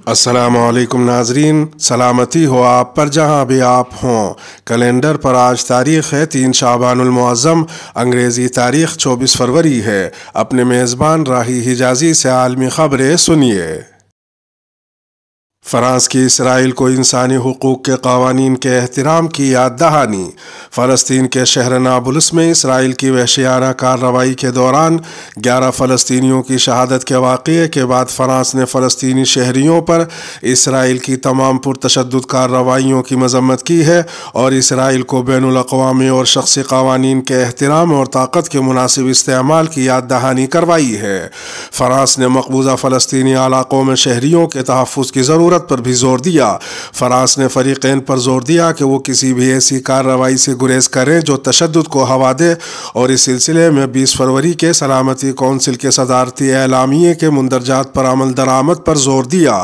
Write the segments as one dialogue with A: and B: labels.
A: السلام علیکم ناظرین، سلامتی ہو آپ پر جہاں بھی آپ ہوں۔ کیلنڈر پر آج تاریخ ہے 3 شعبان المعظم، انگریزی تاریخ 24 فروری ہے۔ اپنے میزبان راہی حجازی سے عالمی خبریں سنیے۔ فرانس کی اسرائیل کو انسانی حقوق کے قوانین کے احترام کی یاد دہانی۔ فلسطین کے شہر نابلس میں اسرائیل کی وحشیانہ کارروائی کے دوران 11 فلسطینیوں کی شہادت کے واقعے کے بعد فرانس نے فلسطینی شہریوں پر اسرائیل کی تمام پرتشدد کارروائیوں کی مذمت کی ہے اور اسرائیل کو بین الاقوامی اور شخصی قوانین کے احترام اور طاقت کے مناسب استعمال کی یاد دہانی کروائی ہے۔ فرانس نے مقبوضہ فلسطینی علاقوں میں شہریوں کے تحفظ کی ضرورت پر بھی زور دیا۔ فرانس نے فریقین پر زور دیا کہ وہ کسی بھی ایسی کارروائی سے گریز کریں جو تشدد کو ہوا دے، اور اس سلسلے میں 20 فروری کے سلامتی کونسل کے صدارتی اعلامیے کے مندرجات پر عمل درآمد پر زور دیا۔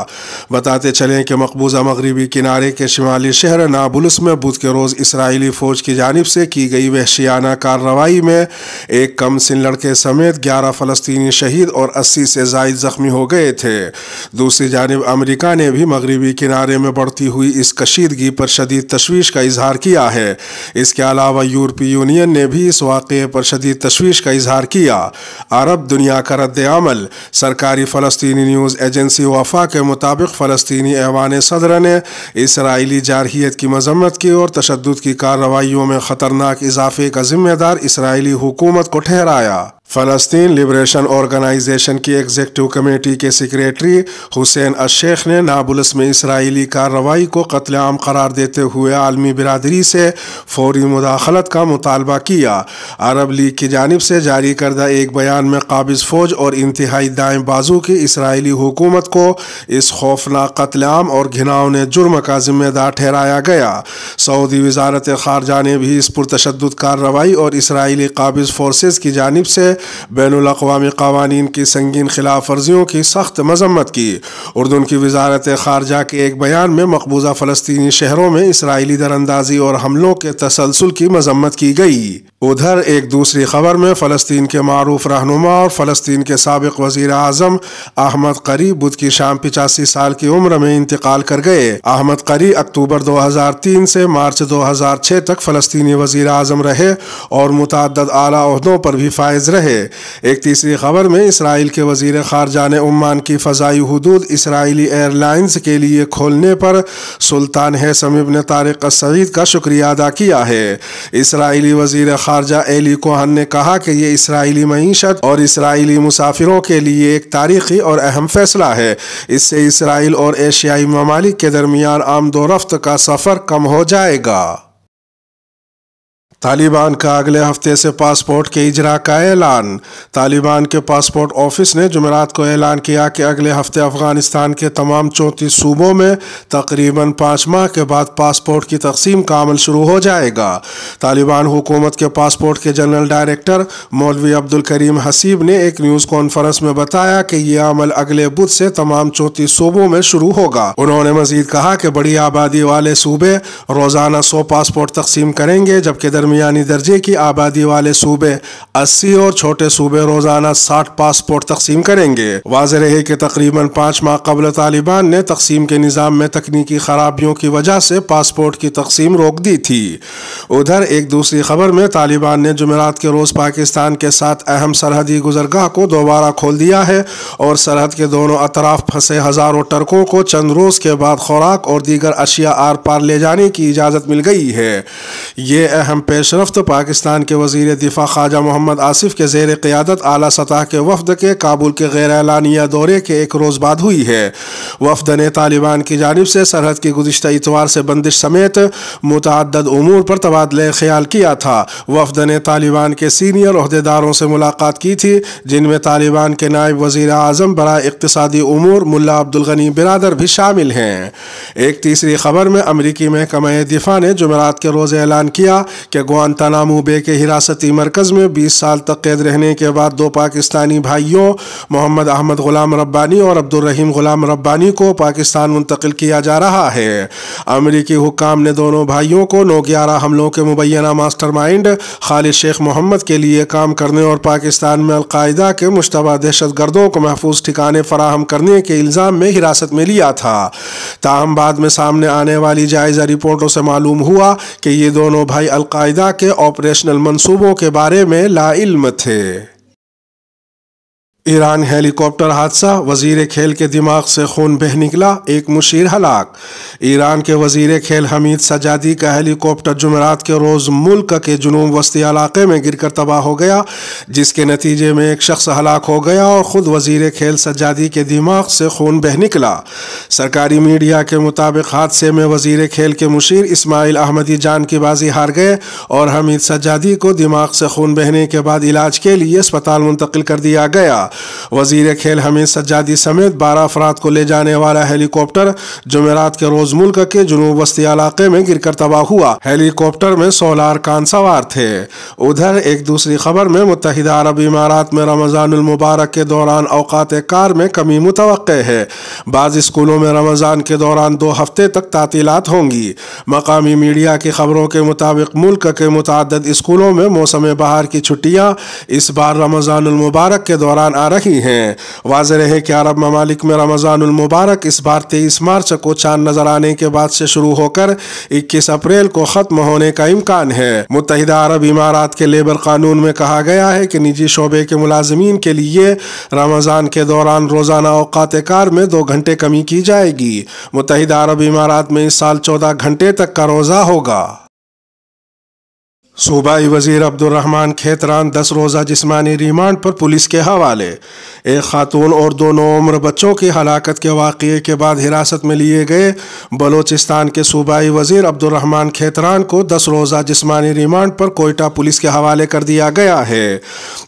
A: بتاتے چلیں کہ مقبوضہ مغربی کنارے کے شمالی شہر نابلس میں بدھ کے روز اسرائیلی فوج کی جانب سے کی گئی وحشیانہ کارروائی میں ایک کم سن لڑکے سمیت 11 فلسطینی شہید اور 80 سے زائد زخمی ہو گئے تھے۔ دوسری جانب امریکہ نے بھی مغربی کنارے میں بڑھتی ہوئی اس کشیدگی پر شدید تشویش کا اظہار کیا ہے۔ اس کے علاوہ یورپی یونین نے بھی اس واقعے پر شدید تشویش کا اظہار کیا۔ عرب دنیا کا رد عمل۔ سرکاری فلسطینی نیوز ایجنسی وفا کے مطابق فلسطینی ایوان صدر نے اسرائیلی جارحیت کی مذمت کی اور تشدد کی کارروائیوں میں خطرناک اضافے کا ذمہ دار اسرائیلی حکومت کو ٹھہرایا۔ فلسطین لبریشن آرگنائزیشن کی ایگزیکٹو کمیٹی کے سیکریٹری حسین الشیخ نے نابلس میں اسرائیلی کارروائی کو قتل عام قرار دیتے ہوئے عالمی برادری سے فوری مداخلت کا مطالبہ کیا۔ عرب لیگ کی جانب سے جاری کردہ ایک بیان میں قابض فوج اور انتہائی دائیں بازو کی اسرائیلی حکومت کو اس خوفناک قتل عام اور گھناؤنے جرم کا ذمہ دار ٹھہرایا گیا۔ سعودی وزارت خارجہ نے بھی اس پرتشدد کارروائی اور اسرائیلی قابض فورسز کی جانب سے بین الاقوامی قوانین کی سنگین خلاف ورزیوں کی سخت مذمت کی۔ اردن کی وزارت خارجہ کے ایک بیان میں مقبوضہ فلسطینی شہروں میں اسرائیلی دراندازی اور حملوں کے تسلسل کی مذمت کی گئی۔ ادھر ایک دوسری خبر میں فلسطین کے معروف رہنما اور فلسطین کے سابق وزیر اعظم احمد قری بدھ کی شام 85 سال کی عمر میں انتقال کر گئے۔ احمد قری اکتوبر 2003 سے مارچ 2006 تک فلسطینی وزیر اعظم رہے اور متعدد اعلیٰ عہدوں پر بھی فائز رہے۔ ایک تیسری خبر میں اسرائیل کے وزیر خارجہ نے عمان کی فضائی حدود اسرائیلی ایئر لائنز کے لیے کھولنے پر سلطان حیثم ابن طارق السعید کا شکریہ ادا کیا ہے۔ اسرائیلی وزیر خارجہ ایلی کوہن نے کہا کہ یہ اسرائیلی معیشت اور اسرائیلی مسافروں کے لیے ایک تاریخی اور اہم فیصلہ ہے۔ اس سے اسرائیل اور ایشیائی ممالک کے درمیان آمد و رفت کا سفر کم ہو جائے گا۔ طالبان کا اگلے ہفتے سے پاسپورٹ کے اجرا کا اعلان۔ طالبان کے پاسپورٹ آفس نے جمعرات کو اعلان کیا کہ اگلے ہفتے افغانستان کے تمام 34 صوبوں میں تقریباً 5 ماہ کے بعد پاسپورٹ کی تقسیم کا عمل شروع ہو جائے گا۔ طالبان حکومت کے پاسپورٹ کے جنرل ڈائریکٹر مولوی عبدالکریم حسیب نے ایک نیوز کانفرنس میں بتایا کہ یہ عمل اگلے بدھ سے تمام 34 صوبوں میں شروع ہوگا۔ انہوں نے مزید کہا کہ بڑی آبادی والے صوبے روزانہ 100 پاسپورٹ تقسیم کریں گے، جبکہ درمیانی درجے کی آبادی والے صوبے 80 اور چھوٹے صوبے روزانہ 60 پاسپورٹ تقسیم کریں گے۔ واضح رہے کہ تقریباً 5 ماہ قبل طالبان نے تقسیم کے نظام میں تکنیکی خرابیوں کی وجہ سے پاسپورٹ کی تقسیم روک دی تھی۔ ادھر ایک دوسری خبر میں طالبان نے جمعرات کے روز پاکستان کے ساتھ اہم سرحدی گزرگاہ کو دوبارہ کھول دیا ہے اور سرحد کے دونوں اطراف پھنسے ہزاروں ٹرکوں کو چند روز کے بعد خوراک اور دیگر اشیاء آر پار لے جانے کی اجازت مل گئی ہے۔ یہ اہم پیش رفت پاکستان کے وزیر دفاع خواجہ محمد آصف کے زیر قیادت اعلیٰ سطح کے وفد کے کابل کے غیر اعلانیہ دورے کے ایک روز بعد ہوئی ہے۔ وفد نے طالبان کی جانب سے سرحد کی گزشتہ اتوار سے بندش سمیت متعدد امور پر تبادلہ خیال کیا تھا۔ وفد نے طالبان کے سینئر عہدیداروں سے ملاقات کی تھی، جن میں طالبان کے نائب وزیر اعظم برائے اقتصادی امور ملا عبدالغنی برادر بھی شامل ہیں۔ ایک تیسری خبر میں امریکی محکمہ دفاع نے جمعرات کے روز اعلان کیا کہ گوانتانامو بے کے حراستی مرکز میں 20 سال تک قید رہنے کے بعد 2 پاکستانی بھائیوں محمد احمد غلام ربانی اور عبدالرحیم غلام ربانی کو پاکستان منتقل کیا جا رہا ہے۔ امریکی حکام نے دونوں بھائیوں کو 9/11 حملوں کے مبینہ ماسٹر مائنڈ خالد شیخ محمد کے لیے کام کرنے اور پاکستان میں القاعدہ کے مشتبہ دہشت گردوں کو محفوظ ٹھکانے فراہم کرنے کے الزام میں حراست میں لیا تھا۔ تاہم بعد میں سامنے آنے والی جائزہ رپورٹوں سے معلوم ہوا کہ یہ دونوں بھائی القاعدہ کے آپریشنل منصوبوں کے بارے میں لا علم تھے۔ ایران ہیلی کاپٹر حادثہ، وزیر کھیل کے دماغ سے خون بہہ نکلا، 1 مشیر ہلاک۔ ایران کے وزیر کھیل حمید سجادی کا ہیلی کاپٹر جمعرات کے روز ملک کے جنوب وسطی علاقے میں گر کر تباہ ہو گیا، جس کے نتیجے میں 1 شخص ہلاک ہو گیا اور خود وزیر کھیل سجادی کے دماغ سے خون بہہ نکلا۔ سرکاری میڈیا کے مطابق حادثے میں وزیر کھیل کے مشیر اسماعیل احمدی جان کی بازی ہار گئے اور حمید سجادی کو دماغ سے خون بہنے کے بعد علاج کے لیے اسپتال منتقل کر دیا گیا۔ وزیر کھیل حمید سجادی سمیت 12 افراد کو لے جانے والا ہیلی کاپٹر جمعرات کے روز ملک کے جنوب وسطی علاقے میں گر کر تباہ ہوا۔ ہیلی کاپٹر میں 16 ارکان سوار تھے۔ ادھر ایک دوسری خبر میں متحدہ عرب امارات میں رمضان المبارک کے دوران اوقات کار میں کمی متوقع ہے۔ بعض اسکولوں میں رمضان کے دوران 2 ہفتے تک تعطیلات ہوں گی۔ مقامی میڈیا کی خبروں کے مطابق ملک کے متعدد اسکولوں میں موسم بہار کی چھٹیاں اس بار رمضان المبارک کے دوران آ رہی ہیں۔ واضح رہے کہ عرب ممالک میں رمضان المبارک اس بار 23 مارچ کو چاند نظر آنے کے بعد سے شروع ہو کر 21 اپریل کو ختم ہونے کا امکان ہے۔ متحدہ عرب امارات کے لیبر قانون میں کہا گیا ہے کہ نجی شعبے کے ملازمین کے لیے رمضان کے دوران روزانہ اوقات کار میں 2 گھنٹے کمی کی جائے گی۔ متحدہ عرب امارات میں اس سال 14 گھنٹے تک کا روزہ ہوگا۔ صوبائی وزیر عبدالرحمان کھیتران 10 روزہ جسمانی ریمانڈ پر پولیس کے حوالے۔ ایک خاتون اور 2 نوعمر بچوں کی ہلاکت کے واقعے کے بعد حراست میں لیے گئے بلوچستان کے صوبائی وزیر عبدالرحمان کھیتران کو 10 روزہ جسمانی ریمانڈ پر کوئٹہ پولیس کے حوالے کر دیا گیا ہے۔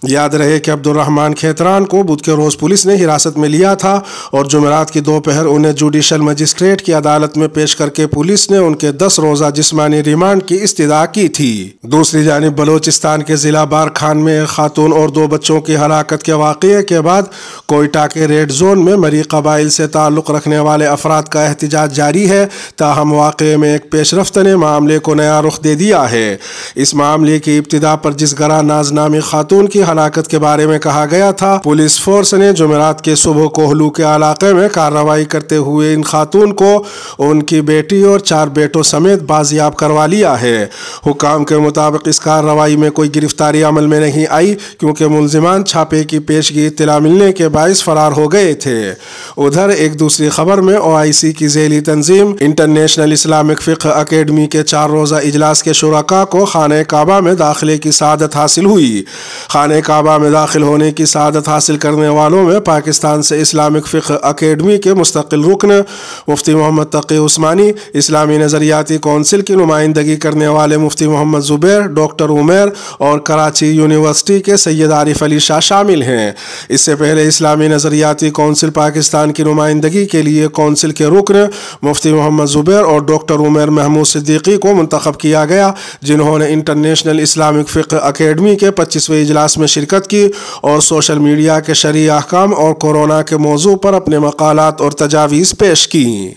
A: یاد رہے کہ عبدالرحمان کھیتران کو بدھ کے روز پولیس نے حراست میں لیا تھا اور جمعرات کی دوپہر انہیں جوڈیشل مجسٹریٹ کی عدالت میں پیش کر کے پولیس نے ان کے 10 روزہ جسمانی ریمانڈ کی استدعا کی تھی۔ دوسری جانب بلوچستان کے ضلع بارکھان میں ایک خاتون اور 2 بچوں کی ہلاکت کے واقعے کے بعد کوئٹہ کے ریڈ زون میں مری قبائل سے تعلق رکھنے والے افراد کا احتجاج جاری ہے، تاہم واقعے میں ایک پیش رفت نے معاملے کو نیا رخ دے دیا ہے۔ اس معاملے کی ابتدا پر جس گراں ناز نامی خاتون کی ہلاکت کے بارے میں کہا گیا تھا، پولیس فورس نے جمعرات کے صبح کوہلو کے علاقے میں کارروائی کرتے ہوئے ان خاتون کو ان کی بیٹی اور 4 بیٹوں سمیت بازیاب کروا لیا ہے۔ حکام کے مطابق اس کارروائی میں کوئی گرفتاری عمل میں نہیں آئی کیونکہ ملزمان چھاپے کی پیشگی اطلاع ملنے کے باعث فرار ہو گئے تھے۔ ادھر ایک دوسری خبر میں OIC کی ذیلی تنظیم انٹرنیشنل اسلامک فقہ اکیڈمی کے 4 روزہ اجلاس کے شرکاء کو خانہ کعبہ میں داخلے کی سعادت حاصل ہوئی۔ خانہ کعبہ میں داخل ہونے کی سعادت حاصل کرنے والوں میں پاکستان سے اسلامک فقہ اکیڈمی کے مستقل رکن مفتی محمد تقی عثمانی، اسلامی نظریاتی کونسل کی نمائندگی کرنے والے مفتی محمد زبیر، ڈاکٹر عمیر اور کراچی یونیورسٹی کے سید عارف علی شاہ شامل ہیں۔ اس سے پہلے اسلامی نظریاتی کونسل پاکستان کی نمائندگی کے لیے کونسل کے رکن مفتی محمد زبیر اور ڈاکٹر عمیر محمود صدیقی کو منتخب کیا گیا، جنہوں نے انٹرنیشنل اسلامک فقہ اکیڈمی کے 25ویں اجلاس میں شرکت کی اور سوشل میڈیا کے شرعی احکام اور کورونا کے موضوع پر اپنے مقالات اور تجاویز پیش کیں۔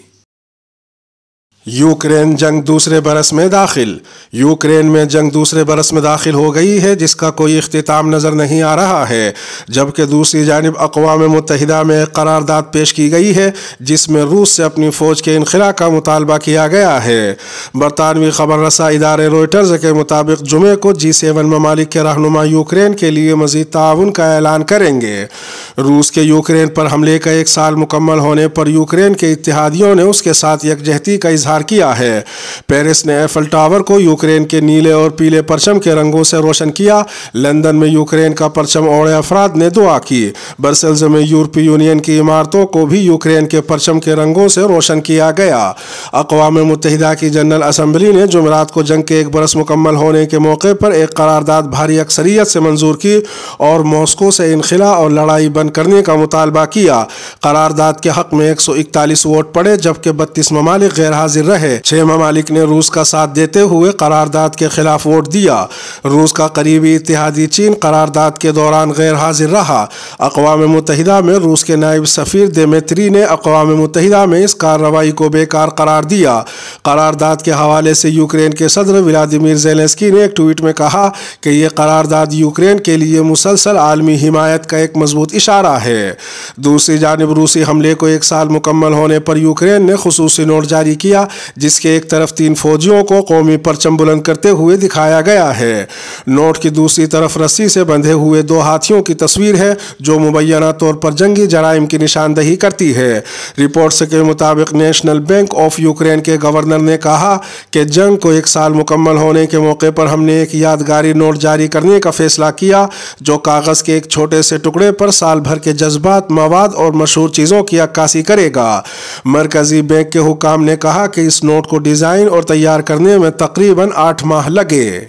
A: یوکرین جنگ دوسرے برس میں داخل۔ یوکرین میں جنگ دوسرے برس میں داخل ہو گئی ہے، جس کا کوئی اختتام نظر نہیں آ رہا ہے، جبکہ دوسری جانب اقوام متحدہ میں ایک قرارداد پیش کی گئی ہے جس میں روس سے اپنی فوج کے انخلاء کا مطالبہ کیا گیا ہے۔ برطانوی خبر رساں ادارے روئٹرز کے مطابق جمعے کو G7 ممالک کے رہنما یوکرین کے لیے مزید تعاون کا اعلان کریں گے۔ روس کے یوکرین پر حملے کا 1 سال مکمل ہونے پر یوکرین کے اتحادیوں نے اس کے ساتھ یکجہتی کا اظہار کیا ہے۔ پیرس نے ایفل ٹاور کو یوکرین کے نیلے اور پیلے پرچم کے رنگوں سے روشن کیا۔ لندن میں یوکرین کا پرچم اوڑھے افراد نے دعا کی۔ برسلز میں یورپی یونین کی عمارتوں کو بھی یوکرین کے پرچم کے رنگوں سے روشن کیا گیا۔ اقوام متحدہ کی جنرل اسمبلی نے جمعرات کو جنگ کے 1 برس مکمل ہونے کے موقع پر ایک قرارداد بھاری اکثریت سے منظور کی اور ماسکو سے انخلاء اور لڑائی بند کرنے کا مطالبہ کیا۔ قرارداد کے حق میں 141 ووٹ پڑے، جبکہ 32 ممالک غیر حاضر رہے۔ 6 ممالک نے روس کا ساتھ دیتے ہوئے قرارداد کے خلاف ووٹ دیا۔ روس کا قریبی اتحادی چین قرارداد کے دوران غیر حاضر رہا۔ اقوام متحدہ میں روس کے نائب سفیر دیمیتری نے اقوام متحدہ میں اس کارروائی کو بیکار قرار دیا۔ قرارداد کے حوالے سے یوکرین کے صدر ولادیمیر زیلنسکی نے ایک ٹویٹ میں کہا کہ یہ قرارداد یوکرین کے لیے مسلسل عالمی حمایت کا ایک مضبوط اشارہ ہے۔ دوسری جانب روسی حملے کو 1 سال مکمل ہونے پر یوکرین نے خصوصی نوٹ جاری کیا، جس کے ایک طرف 3 فوجیوں کو قومی پرچم بلند کرتے ہوئے دکھایا گیا ہے۔ نوٹ کی دوسری طرف رسی سے بندھے ہوئے 2 ہاتھیوں کی تصویر ہے، جو مبینہ طور پر جنگی جرائم کی نشاندہی کرتی ہے۔ رپورٹس کے مطابق نیشنل بینک آف یوکرین کے گورنر نے کہا کہ جنگ کو 1 سال مکمل ہونے کے موقع پر ہم نے ایک یادگاری نوٹ جاری کرنے کا فیصلہ کیا، جو کاغذ کے ایک چھوٹے سے ٹکڑے پر سال بھر کے جذبات، مواد اور مشہور چیزوں کی عکاسی کرے گا۔ مرکزی بینک کے حکام نے کہا کہ اس نوٹ کو ڈیزائن اور تیار کرنے میں تقریباً 8 ماہ لگے۔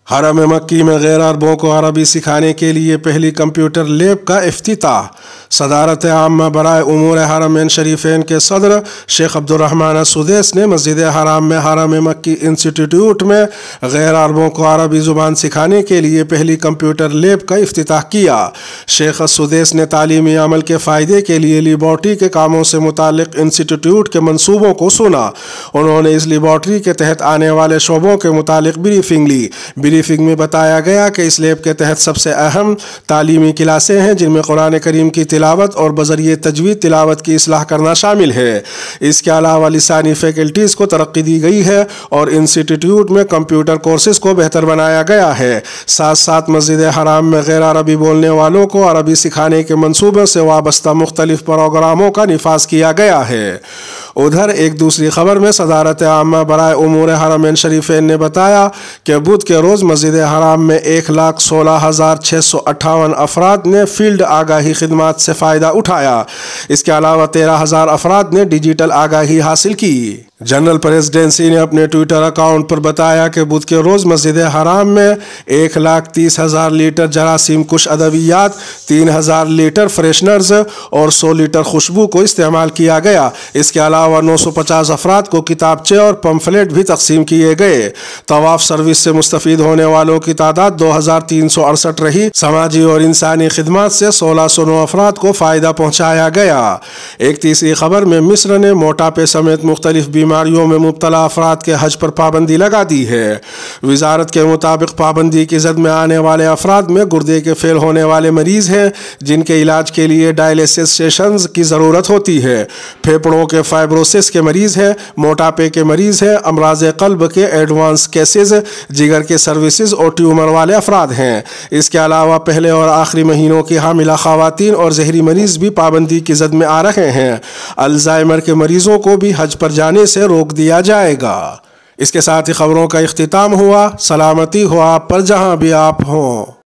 A: حرم مکی میں غیر عربوں کو عربی سکھانے کے لیے پہلی کمپیوٹر لیب کا افتتاح۔ صدارت عامہ برائے امور حرمین شریفین کے صدر شیخ عبدالرحمن السدیس نے مسجد حرام میں حرم مکی انسٹی ٹیوٹ میں غیر عربوں کو عربی زبان سکھانے کے لیے پہلی کمپیوٹر لیب کا افتتاح کیا۔ شیخ السدیس نے تعلیمی عمل کے فائدے کے لیے لیبارٹری کے کاموں سے متعلق انسٹی ٹیوٹ کے منصوبوں کو سنا۔ انہوں نے اس لیبارٹری کے تحت آنے والے شعبوں کے متعلق بریفنگ لی۔ بریفنگ میں بتایا گیا کہ اس لیب کے تحت سب سے اہم تعلیمی کلاسیں ہیں، جن میں قرآن کریم کی تلاوت اور بذریعہ تجوید تلاوت کی اصلاح کرنا شامل ہے۔ اس کے علاوہ لسانی فیکلٹیز کو ترقی دی گئی ہے اور انسٹی ٹیوٹ میں کمپیوٹر کورسز کو بہتر بنایا گیا ہے۔ ساتھ ساتھ مسجد حرام میں غیر عربی بولنے والوں کو عربی سکھانے کے منصوبے سے وابستہ مختلف پروگراموں کا نفاذ کیا گیا ہے۔ ادھر ایک دوسری خبر میں صدارت عامہ برائے امور حرمین شریفین نے بتایا کہ بدھ کے روز مسجد حرام میں 1,16,658 افراد نے فیلڈ آگاہی خدمات سے فائدہ اٹھایا۔ اس کے علاوہ 13,000 افراد نے ڈیجیٹل آگاہی حاصل کی۔ جنرل پریزیڈنسی نے اپنے ٹویٹر اکاؤنٹ پر بتایا کہ بدھ کے روز مسجد حرام میں 1,30,000 لیٹر جراثیم کش ادویات، 3,000 لیٹر فریشنرز اور 100 لیٹر خوشبو کو استعمال کیا گیا۔ اس کے علاوہ 950 افراد کو کتابچے اور پمفلیٹ بھی تقسیم کیے گئے۔ طواف سروس سے مستفید ہونے والوں کی تعداد 2,368 رہی۔ سماجی اور انسانی خدمات سے 1,609 افراد کو فائدہ پہنچایا گیا۔ ایک تیسری خبر میں مصر نے موٹاپے سمیت مختلف بیماریوں میں مبتلا افراد کے حج پر پابندی لگا دی ہے۔ وزارت کے مطابق پابندی کی زد میں آنے والے افراد میں گردے کے فیل ہونے والے مریض ہیں، جن کے علاج کے لیے ڈائلیسس سیشنز کی ضرورت ہوتی ہے، پھیپھڑوں کے فائبروسس کے مریض ہیں، موٹاپے کے مریض ہیں، امراض قلب کے ایڈوانس کیسز، جگر کے سروسز اور ٹیومر والے افراد ہیں۔ اس کے علاوہ پہلے اور آخری مہینوں کی حاملہ خواتین اور زہری مریض بھی پابندی کی زد میں آ رہے ہیں۔ الزائمر کے مریضوں کو بھی حج پر جانے سے روک دیا جائے گا۔ اس کے ساتھ ہی خبروں کا اختتام ہوا۔ سلامتی ہو آپ پر جہاں بھی آپ ہوں۔